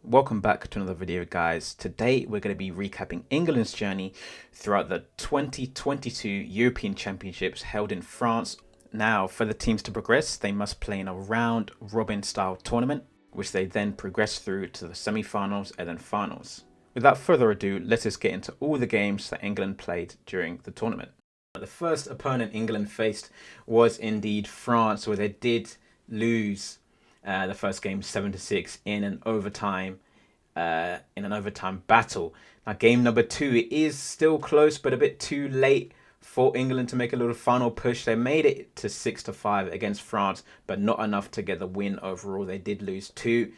Welcome back to another video, guys. Today we're going to be recapping England's journey throughout the 2022 European Championships held in France. Now, for the teams to progress, they must play in a round-robin style tournament, which they then progress through to the semi-finals and then finals. Without further ado, let us get into all the games that England played during the tournament. The first opponent England faced was indeed France, where they did lose the first game 7-6 in an overtime battle. Now, game number 2 is still close, but a bit too late for England to make a little final push. They made it to 6-5 against France, but not enough to get the win overall. They did lose 2-0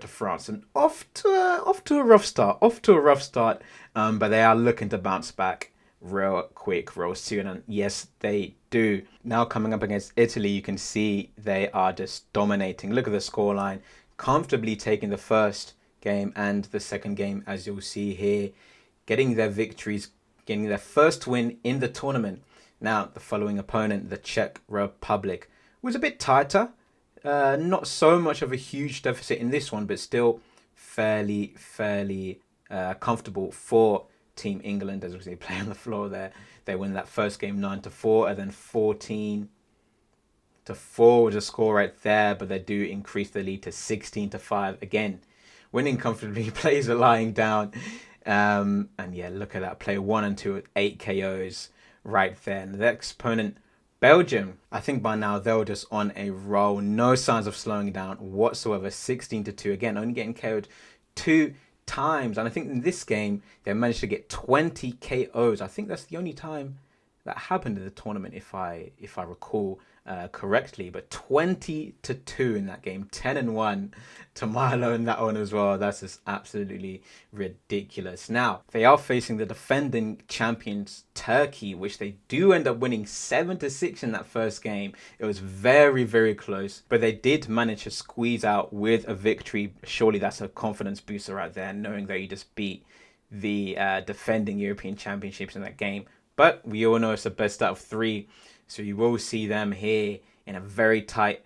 to France, and off to a rough start. But they are looking to bounce back real quick, real soon, and yes, they do. Now coming up against Italy, you can see they are just dominating. Look at the scoreline, comfortably taking the first game and the second game, as you'll see here, getting their victories, getting their first win in the tournament. Now the following opponent, the Czech Republic, was a bit tighter, not so much of a huge deficit in this one, but still fairly comfortable for Team England, as they play on the floor there. They win that first game 9-4, and then 14-4 was a score right there, but they do increase the lead to 16-5. Again, winning comfortably, players are lying down. And yeah, look at that, play 1 and 2 with 8 KOs right there. And the next opponent, Belgium, I think by now they're just on a roll. No signs of slowing down whatsoever. 16-2, again, only getting KO'd 2 times, and I think in this game they managed to get 20 KOs. I think that's the only time that happened in the tournament, if I recall correctly. But 20-2 in that game, 10-1 to Milo in that one as well. That's just absolutely ridiculous. Now they are facing the defending champions Turkey, which they do end up winning 7-6 in that first game. It was very close, but they did manage to squeeze out with a victory. Surely that's a confidence booster right there, knowing that you just beat the defending European Championships in that game. But we all know it's the best out of 3, so you will see them here in a very tight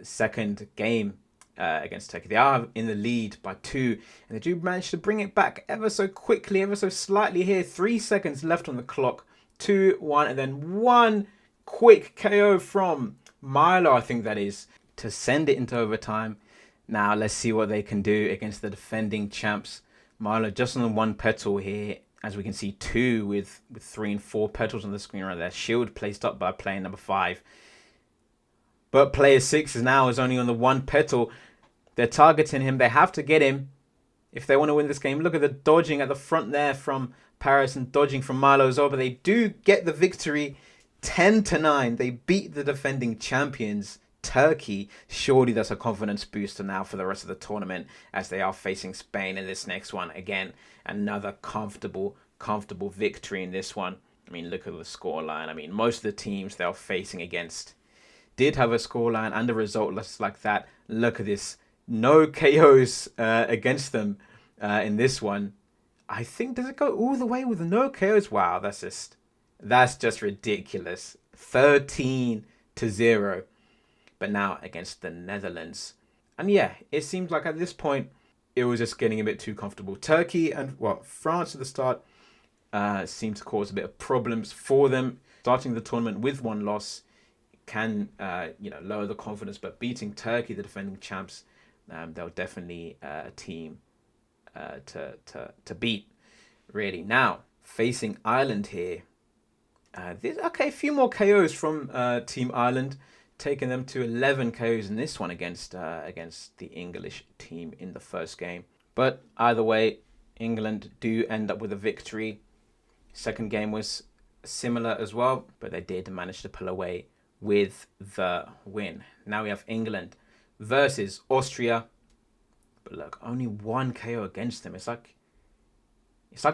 second game against Turkey. They are in the lead by 2, and they do manage to bring it back ever so quickly, ever so slightly here. 3 seconds left on the clock. 2-1, and then one quick KO from Milo, I think that is, to send it into overtime. Now let's see what they can do against the defending champs. Milo just on the 1 petal here. As we can see, 2 with 3 and 4 petals on the screen right there. Shield placed up by player number 5. But player 6 is only on the 1 petal. They're targeting him. They have to get him if they want to win this game. Look at the dodging at the front there from Paris and dodging from Milo as well. But they do get the victory, 10-9. They beat the defending champions, Turkey. Surely that's a confidence booster now for the rest of the tournament, as they are facing Spain in this next one. Again, another comfortable victory in this one. I mean, look at the scoreline. I mean, most of the teams they are facing against did have a scoreline and a result like that. Look at this, no KOs against them in this one. I think, does it go all the way with no KOs? Wow, that's just ridiculous. 13-0. But now against the Netherlands. And yeah, it seems like at this point, it was just getting a bit too comfortable. Turkey and France at the start seemed to cause a bit of problems for them. Starting the tournament with 1 loss can lower the confidence, but beating Turkey, the defending champs, they're definitely a team to beat, really. Now facing Ireland here, a few more KOs from Team Ireland, taking them to 11 KOs in this one against the English team in the first game. But either way, England do end up with a victory. Second game was similar as well, but they did manage to pull away with the win. Now we have England versus Austria. But look, only 1 KO against them. It's like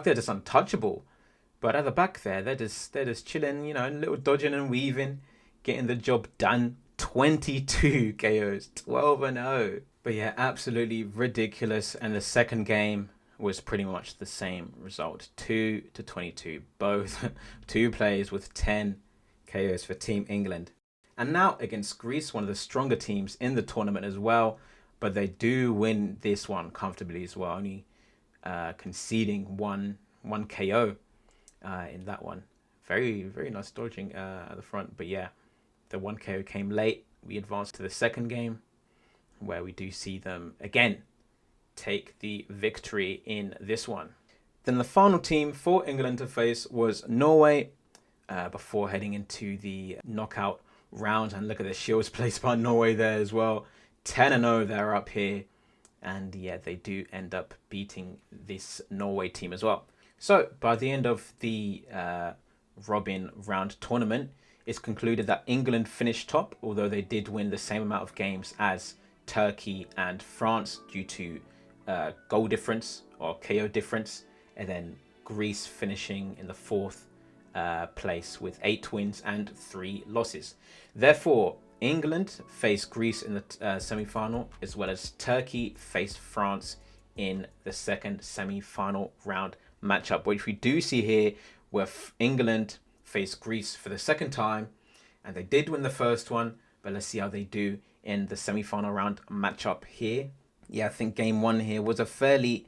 they're just untouchable. But at the back there, they're just chilling, a little dodging and weaving, getting the job done. 22 KOs, 12-0. But yeah, absolutely ridiculous. And the second game was pretty much the same result, 2-22. Both 2 players with 10 KOs for Team England. And now against Greece, one of the stronger teams in the tournament as well. but they do win this one comfortably as well, only conceding one KO in that one. Very, very nice dodging at the front. But yeah, the 1 KO came late. We advanced to the second game, where we do see them again take the victory in this one. Then the final team for England to face was Norway, before heading into the knockout round. And look at the shields placed by Norway there as well. 10-0 they're up here. And yeah, they do end up beating this Norway team as well. So by the end of the Robin round tournament, it's concluded that England finished top, although they did win the same amount of games as Turkey and France due to goal difference or KO difference. And then Greece finishing in the fourth place with 8 wins and 3 losses. Therefore, England faced Greece in the semi-final, as well as Turkey faced France in the second semi-final round matchup, which we do see here where England faced Greece for the second time, and they did win the first one, but let's see how they do in the semi-final round matchup here. Yeah, I think game 1 here was a fairly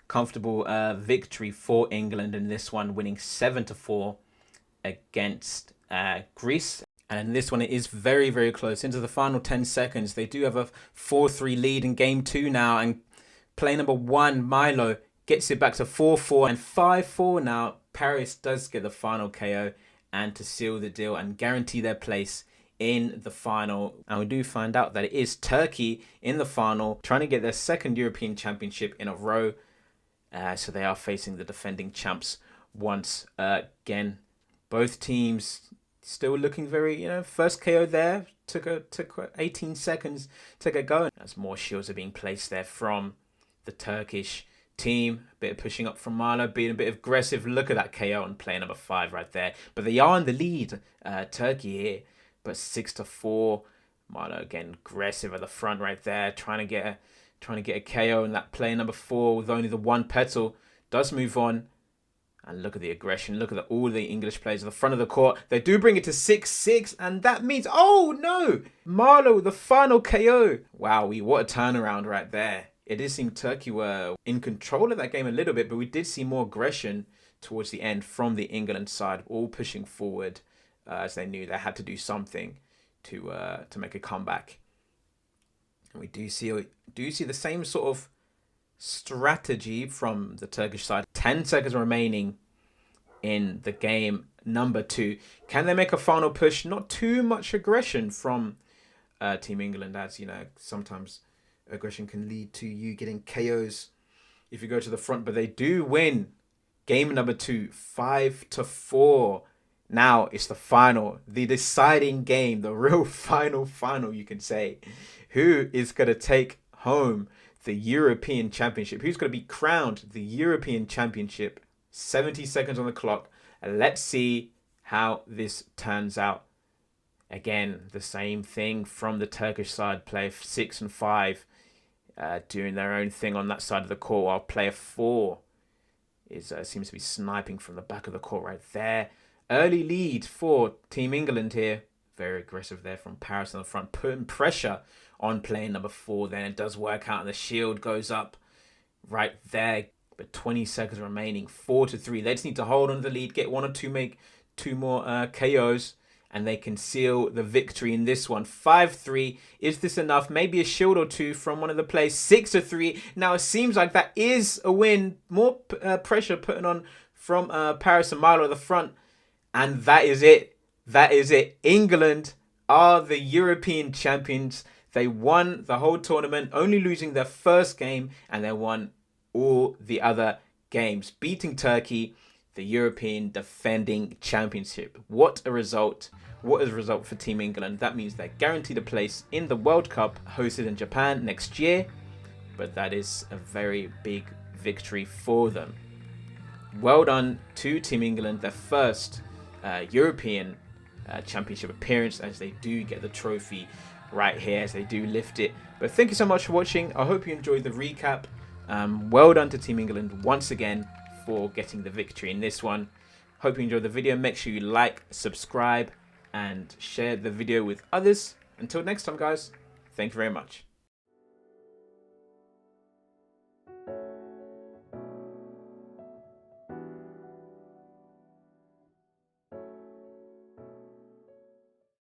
comfortable victory for England in this one, winning 7-4 against Greece. And in this one, it is very, very close. Into the final 10 seconds, they do have a 4-3 lead in game 2 now. And player number 1, Milo, gets it back to 4-4 and 5-4 now. Paris does get the final KO and to seal the deal and guarantee their place in the final. And we do find out that it is Turkey in the final, trying to get their second European Championship in a row. So they are facing the defending champs once again. Both teams still looking very, first KO there. Took 18 seconds to get going. As more shields are being placed there from the Turkish team. A bit of pushing up from Milo, being a bit aggressive. Look at that KO on player number 5 right there. But they are in the lead, Turkey here. But 6-4. Milo again aggressive at the front right there, trying to get a KO. And that player number 4 with only the 1 petal does move on. And look at the aggression. Look at all the English players at the front of the court. They do bring it to 6-6. And that means, oh no, Marlow, the final KO. Wow, what a turnaround right there. It did seem Turkey were in control of that game a little bit, but we did see more aggression towards the end from the England side, all pushing forward as they knew they had to do something to make a comeback. And we do see the same sort of strategy from the Turkish side. 10 seconds remaining in the game number 2. Can they make a final push? Not too much aggression from Team England, as sometimes aggression can lead to you getting KOs if you go to the front, but they do win game number 2 5-4. Now it's the final, the deciding game, the real final, you can say. Who is going to take home the European Championship? Who's going to be crowned the European Championship? 70 seconds on the clock. Let's see how this turns out. Again, the same thing from the Turkish side. Player 6 and 5 doing their own thing on that side of the court, while player 4 seems to be sniping from the back of the court right there. Early lead for Team England here. Very aggressive there from Paris on the front, putting pressure on player number 4. Then it does work out and the shield goes up right there. But 20 seconds remaining, 4-3. They just need to hold on to the lead, get 1 or 2, make 2 more KOs, and they can seal the victory in this one. 5-3. Is this enough? Maybe a shield or 2 from one of the players. 6-3. Now it seems like that is a win. More pressure putting on from Paris and Milo at the front. And that is it. That is it. England are the European champions. They won the whole tournament, only losing their first game, and they won all the other games, beating Turkey, the European defending championship. What a result. What is a result for Team England? That means they're guaranteed a place in the World Cup hosted in Japan next year. But that is a very big victory for them. Well done to Team England, their first European Championship appearance, as they do get the trophy right here, as they do lift it. But thank you so much for watching. I hope you enjoyed the recap. Well done to Team England once again for getting the victory in this one. Hope you enjoyed the video. Make sure you like, subscribe, and share the video with others. Until next time, guys, thank you very much.